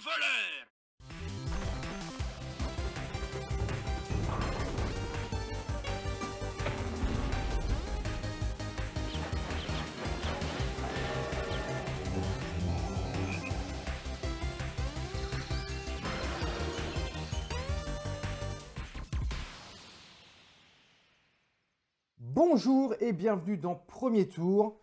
voleur! Bonjour et bienvenue dans Premier Tour.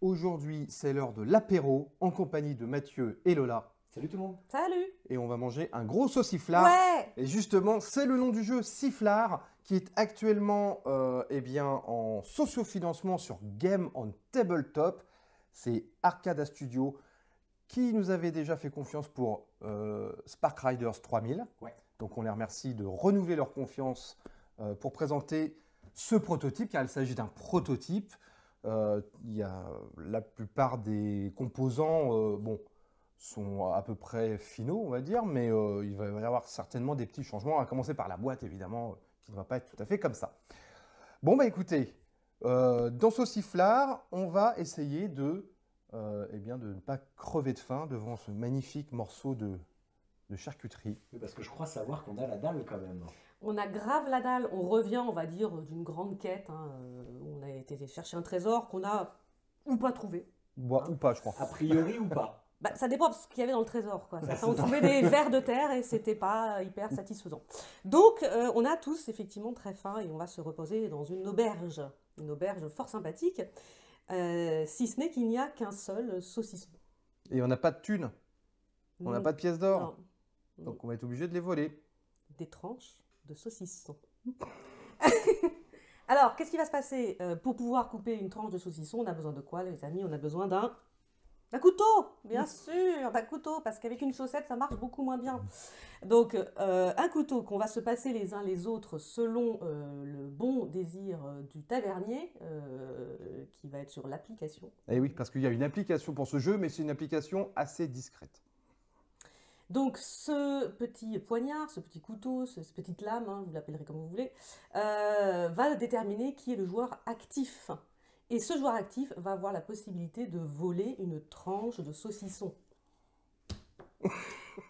Aujourd'hui, c'est l'heure de l'apéro en compagnie de Mathieu et Lola. Salut tout le monde. Salut. Et on va manger un gros sauciflard. Ouais. Et justement, c'est le nom du jeu, Sifflard, qui est actuellement en sociofinancement sur Game on Tabletop. C'est Arcada Studio qui nous avait déjà fait confiance pour Spark Riders 3000. Ouais. Donc on les remercie de renouveler leur confiance pour présenter ce prototype, car il s'agit d'un prototype. Il y a la plupart des composants sont à peu près finaux, on va dire, mais il va y avoir certainement des petits changements, à commencer par la boîte, évidemment, qui ne va pas être tout à fait comme ça. Bon, bah écoutez, dans Sauciflard, on va essayer de ne pas crever de faim devant ce magnifique morceau de charcuterie. Parce que je crois savoir qu'on a la dalle quand même. On a grave la dalle. On revient, on va dire, d'une grande quête. On a été chercher un trésor qu'on a ou pas trouvé. Ou pas, je crois. A priori ou pas. Bah, ça dépend de ce qu'il y avait dans le trésor, quoi. On trouvait des vers de terre et c'était pas hyper satisfaisant. Donc, on a tous effectivement très faim et on va se reposer dans une auberge fort sympathique, si ce n'est qu'il n'y a qu'un seul saucisson. Et on n'a pas de thunes, on n'a pas de pièces d'or, Non. donc on va être obligé de les voler. Des tranches de saucisson. Alors, qu'est-ce qui va se passer pour pouvoir couper une tranche de saucisson? On a besoin de quoi, les amis? On a besoin d'un couteau, bien sûr, d'un couteau, parce qu'avec une chaussette, ça marche beaucoup moins bien. Donc, un couteau qu'on va se passer les uns les autres selon le bon désir du tavernier, qui va être sur l'application. Et oui, parce qu'il y a une application pour ce jeu, mais c'est une application assez discrète. Donc, ce petit poignard, ce petit couteau, cette petite lame, vous l'appellerez comme vous voulez, va déterminer qui est le joueur actif. Et ce joueur actif va avoir la possibilité de voler une tranche de saucisson.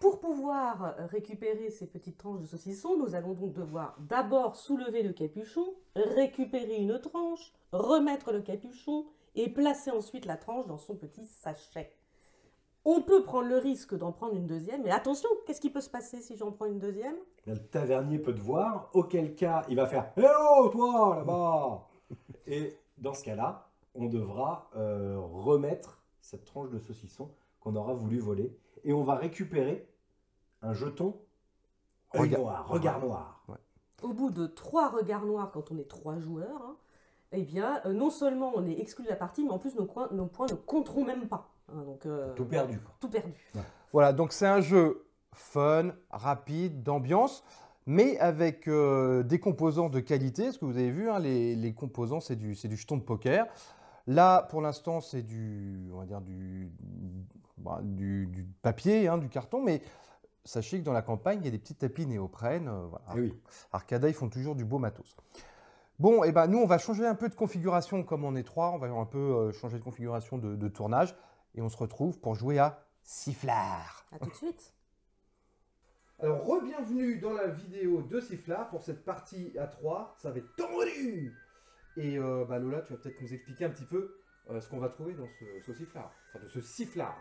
Pour pouvoir récupérer ces petites tranches de saucisson, nous allons donc devoir d'abord soulever le capuchon, récupérer une tranche, remettre le capuchon et placer ensuite la tranche dans son petit sachet. On peut prendre le risque d'en prendre une deuxième, mais attention, qu'est-ce qui peut se passer si j'en prends une deuxième? Le tavernier peut te voir, auquel cas il va faire « Eh oh, toi, là-bas !» Et dans ce cas-là, on devra remettre cette tranche de saucisson qu'on aura voulu voler. Et on va récupérer un jeton regard noir. Ouais. Au bout de 3 regards noirs, quand on est 3 joueurs, eh bien, non seulement on est exclu de la partie, mais en plus nos points ne compteront même pas. Donc, Tout perdu, quoi. Tout perdu. Ouais. Voilà, donc c'est un jeu fun, rapide, d'ambiance, mais avec des composants de qualité. Ce que vous avez vu, les composants, c'est du jeton de poker. Là, pour l'instant, c'est du papier, du carton, mais sachez que dans la campagne, il y a des petits tapis néoprène. Voilà. Eh oui. Arcada, ils font toujours du beau matos. Bon, et ben nous, on va changer un peu de configuration comme on est 3. On va un peu changer de configuration de tournage. Et on se retrouve pour jouer à Sifflard. À tout de suite. Alors, re-bienvenue dans la vidéo de Sifflard pour cette partie à 3. Ça va être tendu. Et Lola, tu vas peut-être nous expliquer un petit peu ce qu'on va trouver dans ce Sifflard. Enfin, de ce Sifflard.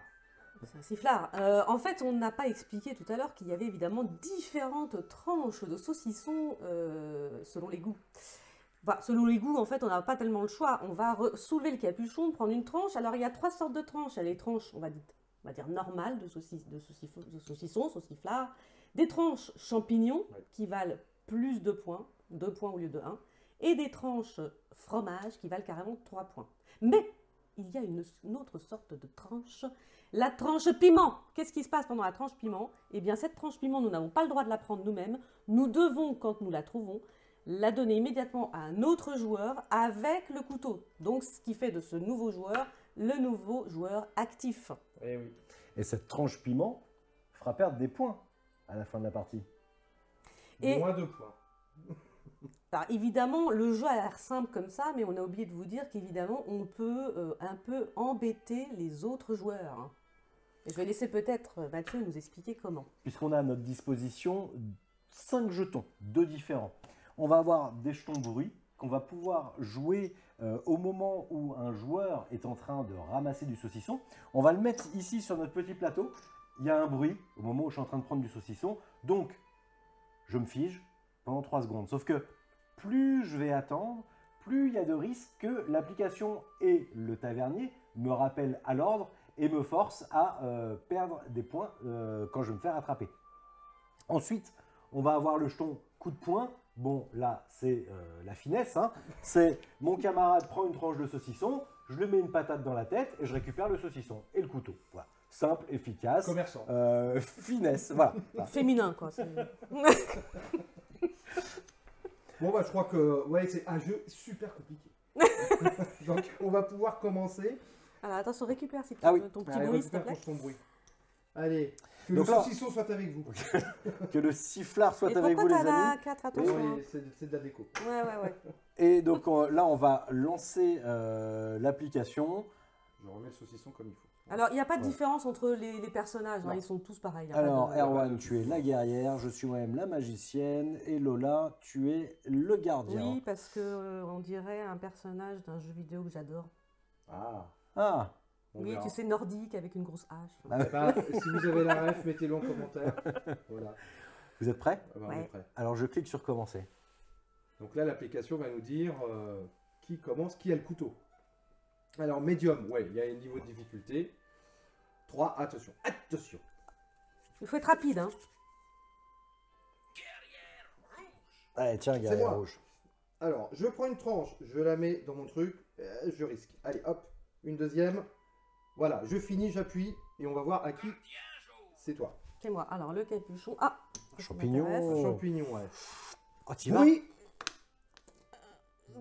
C'est un sifflard. En fait, on n'a pas expliqué tout à l'heure qu'il y avait évidemment différentes tranches de saucisson selon les goûts. Enfin, selon les goûts, en fait, on n'a pas tellement le choix. On va soulever le capuchon, prendre une tranche. Alors, il y a 3 sortes de tranches. Il y a les tranches, on va dire normales de saucisson, sauciflard. Des tranches champignons qui valent plus de points, 2 points au lieu de 1. Et des tranches fromage qui valent carrément 3 points. Mais il y a une autre sorte de tranche, la tranche piment. Qu'est-ce qui se passe pendant la tranche piment? Eh bien, cette tranche piment, nous n'avons pas le droit de la prendre nous-mêmes. Nous devons, quand nous la trouvons, la donner immédiatement à un autre joueur avec le couteau. Donc, ce qui fait de ce nouveau joueur le nouveau joueur actif. Eh oui. Et cette tranche piment fera perdre des points à la fin de la partie. Et Moins 2 points. alors, évidemment, le jeu a l'air simple comme ça, mais on a oublié de vous dire qu'évidemment, on peut un peu embêter les autres joueurs. Et je vais laisser peut-être Mathieu nous expliquer comment. Puisqu'on a à notre disposition 5 jetons, 2 différents. On va avoir des jetons bruit qu'on va pouvoir jouer au moment où un joueur est en train de ramasser du saucisson. On va le mettre ici sur notre petit plateau. Il y a un bruit au moment où je suis en train de prendre du saucisson. Donc, je me fige pendant 3 secondes. Sauf que plus je vais attendre, plus il y a de risques que l'application et le tavernier me rappellent à l'ordre et me forcent à perdre des points quand je vais me faire attraper. Ensuite, on va avoir le jeton coup de poing. Bon, là, c'est la finesse. Hein. C'est mon camarade prend une tranche de saucisson, je lui mets une patate dans la tête et je récupère le saucisson et le couteau. Voilà. Simple, efficace. Commerçant. Finesse, voilà. Féminin, quoi. Bon, bah, je crois que ouais, c'est un jeu super compliqué. Donc, on va pouvoir commencer. Alors, attention, récupère si tu Ah oui. veux ton petit Allez, bruit, s'il te récupère plaît. ton bruit. Allez, que Donc le là- saucisson soit avec vous. Que le sifflard soit Et avec vous, pourquoi les t'as amis. la 4, attention. hein. Oui, c'est de la déco. Ouais. Et donc là, on va lancer l'application. Je remets le saucisson comme il faut. Alors, il n'y a pas de Ouais. différence entre les personnages, hein, Non. ils sont tous pareils. y a pas Alors, de- Erwan, tu es la guerrière, je suis moi-même la magicienne, et Lola, tu es le gardien. Oui, parce que on dirait un personnage d'un jeu vidéo que j'adore. Ah, Ah, on Oui, verra. tu sais, nordique avec une grosse hache. Ah ouais. Bah, si vous avez la ref, mettez-le en commentaire. Voilà. vous êtes prêts? Ah bah, on Ouais. est prêt. Alors, je clique sur commencer. Donc là, l'application va nous dire qui commence, qui a le couteau. Alors, médium, ouais, il y a un niveau de difficulté. 3, attention, attention. Il faut être rapide, hein. Allez, tiens, C'est guerrière moi. rouge. Alors, je prends une tranche, je la mets dans mon truc, je risque. Allez, hop, une deuxième. Voilà, je finis, j'appuie, et on va voir à qui c'est toi. C'est moi. Alors, le capuchon. Ah, ça Champignon. m'intéresse. Oh. Champignon, ouais. Oh, t'y vas? Oui.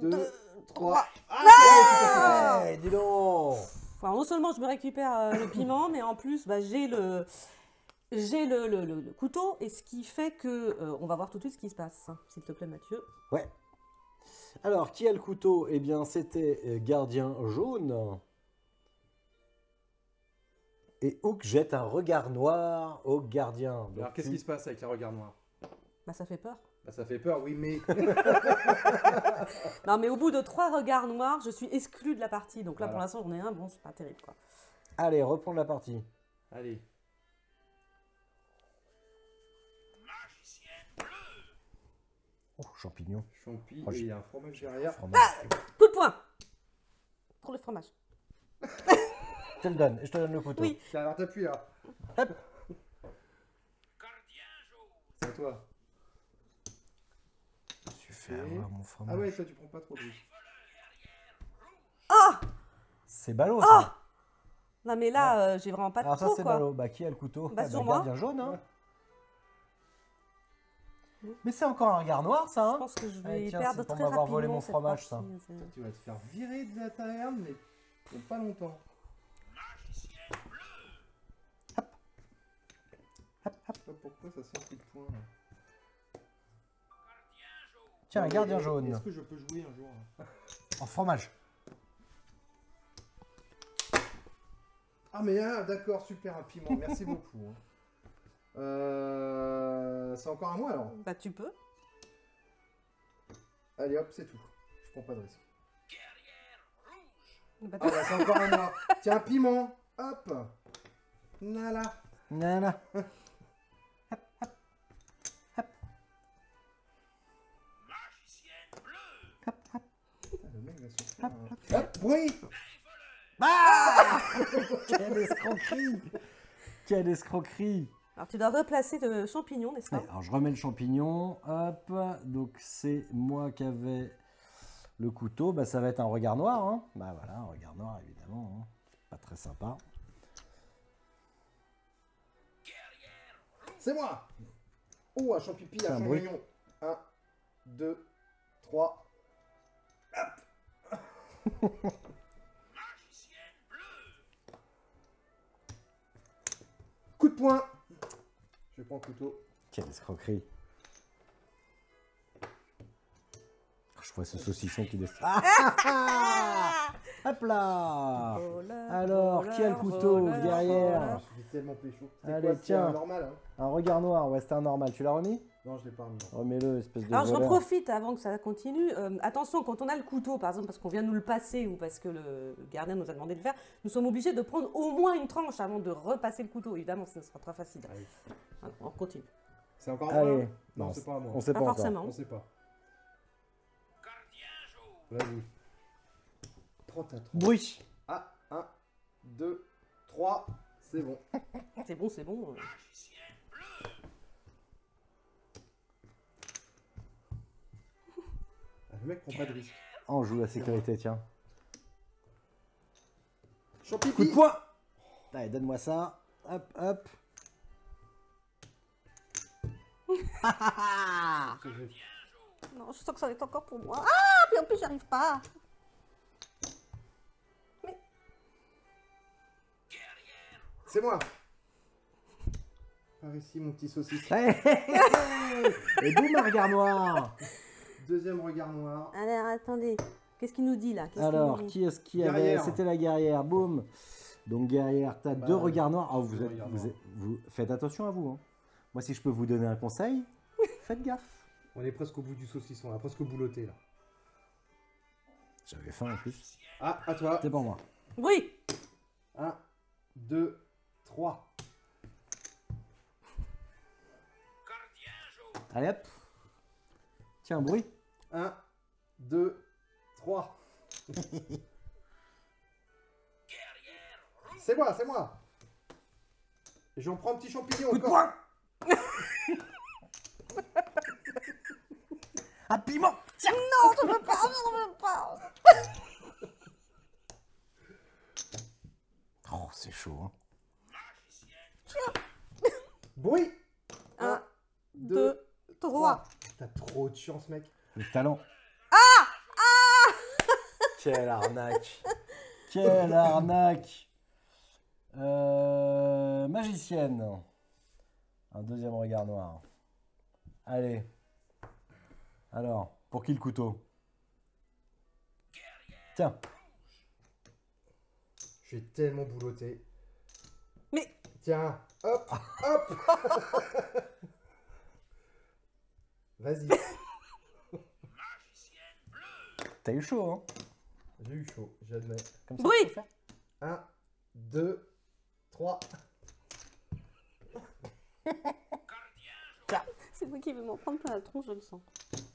2, 3. Ah Hey, dis donc! Enfin, non seulement je me récupère le piment, mais en plus, bah, j'ai le couteau, et ce qui fait que on va voir tout de suite ce qui se passe. S'il te plaît, Mathieu. Ouais. Alors, qui a le couteau? Eh bien, c'était Gardien Jaune. Et Hook jette un regard noir au gardien. Donc, Alors, qu'est-ce qui se passe avec le regard noir? Bah, ça fait peur. Bah, ça fait peur, oui, mais... Non, mais au bout de 3 regards noirs, je suis exclue de la partie. Donc là, Voilà. pour l'instant, j'en ai un. Bon, c'est pas terrible, quoi. Allez, reprendre la partie. Allez. Oh, champignon. Champi, Oh, et j'ai- il y a un fromage derrière. Fromage. Coup de poing pour le fromage. Je te le donne, je te donne le couteau. Oui. Tiens, alors t'appuies là. Hop. C'est à toi. Je fais avoir mon fromage. Ah ouais, toi tu prends pas trop de risques. Ah C'est ballot Ah ça. Non, mais là, j'ai vraiment pas de Alors ça trop, c'est quoi. ballot. Bah qui a le couteau? Bah, Ah, sur moi. Gardien jaune, hein. Ouais. Mais c'est encore un regard noir ça, Je hein. pense que je Allez, vais tiens, perdre c'est pour très m'avoir rapidement volé mon cette fromage, partie. Tu vas te faire virer de la taverne, mais pour pas longtemps. Pourquoi ça sent un coup de poing là? Tiens, un gardien Est-ce jaune. que je peux jouer un jour là? En fromage. Ah mais ah, d'accord, super, un piment, merci beaucoup. Hein. C'est encore à moi alors? Bah, tu peux. Allez hop, c'est tout. Je prends pas de risque. Bah, Ah bah c'est encore à moi. Tiens, un piment, hop. Nala. Nana. Le mec va sortir un- Hop, bruit. Ah quelle escroquerie. Quelle escroquerie. Alors, tu dois replacer le champignon, n'est-ce pas? Ouais, alors je remets le champignon, hop, donc c'est moi qui avais le couteau, bah ça va être un regard noir, hein. Bah voilà, un regard noir évidemment, hein. Pas très sympa. C'est moi. Oh, un champipi, C'est un un bruit. champignon. 1, 2, 3. Coup de poing. Je prends le couteau. Quelle escroquerie. Je vois ce saucisson qui descend. Ah Hop là. Voleur, Alors, qui a le couteau, voleur, guerrière? voleur. Je suis tellement pécho. Allez, tiens. Normal, hein. Un regard noir, ouais, c'était un normal. Tu l'as remis? Non, je l'ai pas remis. Remets-le, espèce de Alors j'en voleur. profite avant que ça continue. Attention, quand on a le couteau, par exemple, parce qu'on vient nous le passer ou parce que le gardien nous a demandé de le faire, nous sommes obligés de prendre au moins une tranche avant de repasser le couteau. Évidemment, ce sera très facile. Allez. Alors, on continue. C'est encore à moi? Allez. Non, c'est pas à moi. On sait Pas pas encore. forcément. On sait pas. Vas-y. 30 à 30. Bruit. Ah, 1, 2, 3. C'est bon. C'est bon, c'est bon. Le mec prend pas de risque. Oh, on joue la sécurité, tiens. Champipi. Coup de poing. Allez, donne-moi ça. Hop, hop. Non, je sens que ça va être encore pour moi. Ah, puis en plus, j'arrive pas. C'est moi. Par ici, mon petit saucisse. Et boum, un regard noir. Deuxième regard noir. Alors, attendez. Qu'est-ce qu'il nous dit là? Qu'est-ce qu'il Alors, nous dit qui est-ce qui avait? Guerrière. C'était la guerrière. Boum. Donc, guerrière, t'as Bah, deux regards noirs. Oh, deux regards noirs. vous faites attention à vous. Hein. Moi, si je peux vous donner un conseil, faites gaffe. On est presque au bout du saucisson, là, presque au bouloté là. J'avais faim en plus. Ah, à toi. C'est pour moi. Oui. 1, 2, 3. Allez, hop. Tiens, bruit. 1, 2, 3. C'est moi, c'est moi. Et j'en prends un petit champignon Coup de encore. poing. Un piment. Tiens. Non, je veux pas, je veux pas. Oh, c'est chaud. Hein. Bruit. 1, 2, 3. T'as trop de chance, mec. Le talent. Ah. Quelle arnaque. Quelle arnaque. Magicienne. Un deuxième regard noir. Allez. Alors, pour qui le couteau? Tiens. J'ai tellement bouloté. Mais Tiens, hop, hop. Vas-y. T'as eu chaud, hein? J'ai eu chaud, j'admets. Comme ça, Bruit. tu peux faire 1, 2, 3. c'est moi qui vais m'en prendre plein la tronche, je le sens.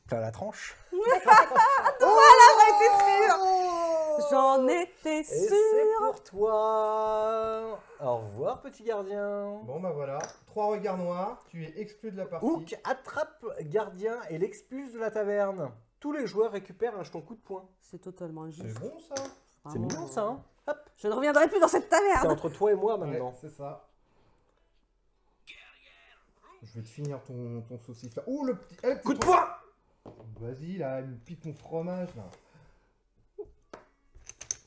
T'as la tranche. J'en étais Et c'est sûre. pour toi. Au revoir, petit gardien. Bon, bah voilà. 3 regards noirs. Tu es exclu de la partie. Hook attrape gardien et l'expulse de la taverne. Tous les joueurs récupèrent un jeton coup de poing. C'est totalement injuste. C'est bon, ça. C'est Vraiment, mignon ça, hein? Hop. Je ne reviendrai plus dans cette C'est taverne. entre toi et moi Ouais, maintenant. c'est ça. Je vais te finir ton saucisse là. Oh, le petit. Eh, le petit Coup de truc. poing. Vas-y, là, il me pique mon fromage, là.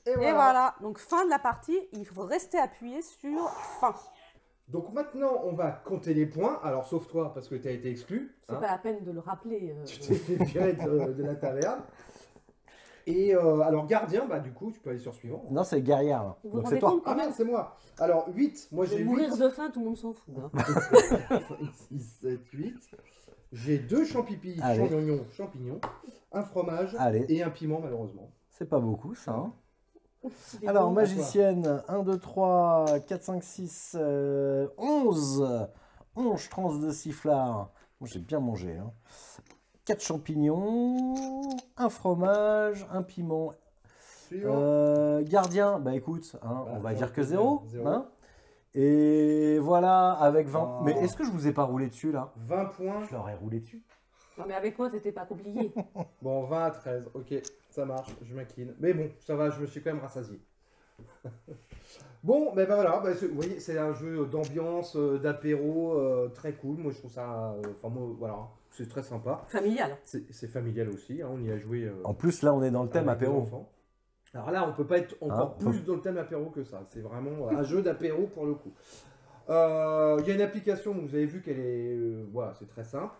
Et voilà. Donc fin de la partie, il faut rester appuyé sur fin. Donc maintenant, on va compter les points. Alors, sauf toi, parce que tu as été exclu. C'est hein. pas la peine de le rappeler. Tu t'es fait virer de la taverne. Et alors, gardien, bah du coup, tu peux aller sur suivant. Non, c'est guerrière. Là. Vous vous Donc rendez c'est toi. compte Ah quand même merde, c'est moi. Alors, 8. Moi, Je vais j'ai 8. mourir de faim, tout le monde s'en fout. Hein. 6, 7, 8. J'ai 2 champipis, Allez. champignons, un fromage Allez. et un piment, malheureusement. C'est pas beaucoup ça. Hein. Il est Alors, bon. magicienne, 1, 2, 3, 4, 5, 6, 11. 11 tranches de sifflard. Moi, j'ai bien mangé. Hein. 4 champignons, un fromage, un piment. Suivant. Gardien, bah écoute, hein, Bah, on va zéro, dire que zéro. 0. Hein. Et voilà, avec 20. Oh. Mais est-ce que je vous ai pas roulé dessus là? 20 points. Je leur ai roulé dessus. Non mais avec moi, c'était pas compliqué. Bon, 20 à 13. Ok, ça marche, je m'incline. Mais bon, ça va, je me suis quand même rassasié. Bon, ben voilà, bah, vous voyez, c'est un jeu d'ambiance, d'apéro, très cool. Moi, je trouve ça. Enfin, moi, voilà, c'est très sympa. Familial. C'est familial aussi, hein, on y a joué. En plus, là, on est dans le thème avec des apéro. enfants. Alors là, on peut pas être encore Ah, plus dans le thème apéro que ça. C'est vraiment un jeu d'apéro pour le coup. Il y a une application, vous avez vu qu'elle est. Voilà, c'est très simple.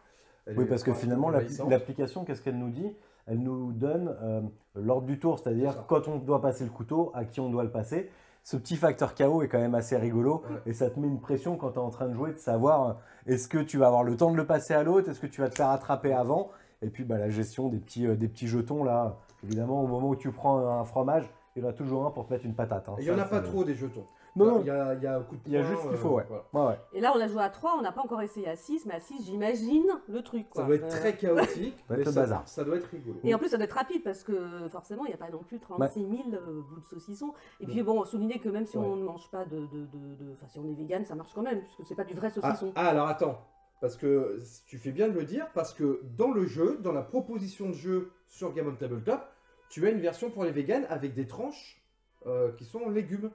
Elle Oui, est parce que pas finalement, envahissante. l'application, qu'est-ce qu'elle nous dit? elle nous donne l'ordre du tour, C'est c'est-à-dire ça. quand on doit passer le couteau, à qui on doit le passer. Ce petit facteur chaos est quand même assez rigolo Ouais. et ça te met une pression quand tu es en train de jouer de savoir est-ce que tu vas avoir le temps de le passer à l'autre, est-ce que tu vas te faire attraper avant. Et puis bah, la gestion des petits jetons là, évidemment au moment où tu prends un fromage, il y en a toujours un pour te mettre une patate. Hein. Il n'y en Ça, a pas c'est- trop des jetons. Non, non, Il y a un coup de il y a poing, juste ce qu'il faut, ouais. voilà. Ouais, ouais. Et là, on a joué à 3, on n'a pas encore essayé à 6, mais à 6, j'imagine le truc. Ça Quoi. doit être très chaotique, Ça doit mais être le bazar. ça doit être rigolo. Et en plus, ça doit être rapide parce que forcément, il n'y a pas non plus 36 000 bouts de saucisson. Et puis bon, souligner que même si on ne mange pas enfin, si on est vegan, ça marche quand même, puisque c'est pas du vrai saucisson. Alors attends, parce que tu fais bien de le dire, parce que dans le jeu, dans la proposition de jeu sur Gammon Tabletop, tu as une version pour les véganes avec des tranches qui sont légumes.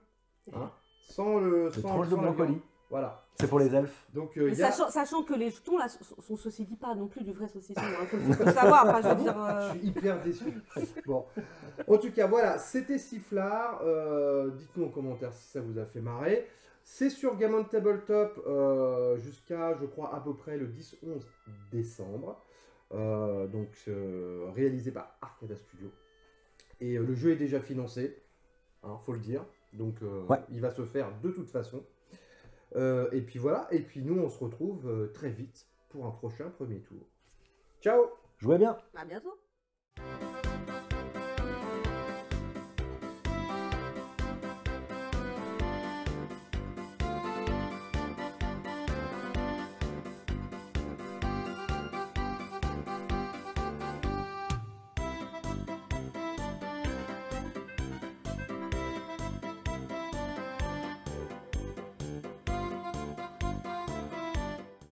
Hein, sans le. Des sans- tranches de sans la viande. brocoli. Voilà. C'est pour les elfes. Donc Mais il y a. sachant que les jetons là sont ceci dit pas non plus du vrai saucisson, faut le savoir. Enfin, je veux dire, Je suis hyper déçu. Bon. En tout cas, voilà, c'était Sifflard. Dites-nous en commentaire si ça vous a fait marrer. C'est sur Gammon Tabletop jusqu'à, je crois, à peu près le 10-11 décembre. Donc, réalisé par Arcada Studio. Et le jeu est déjà financé, hein, faut le dire. Donc, Ouais. il va se faire de toute façon. Et puis voilà. Et puis nous, on se retrouve très vite pour un prochain premier tour. Ciao! Jouez bien. à bientôt.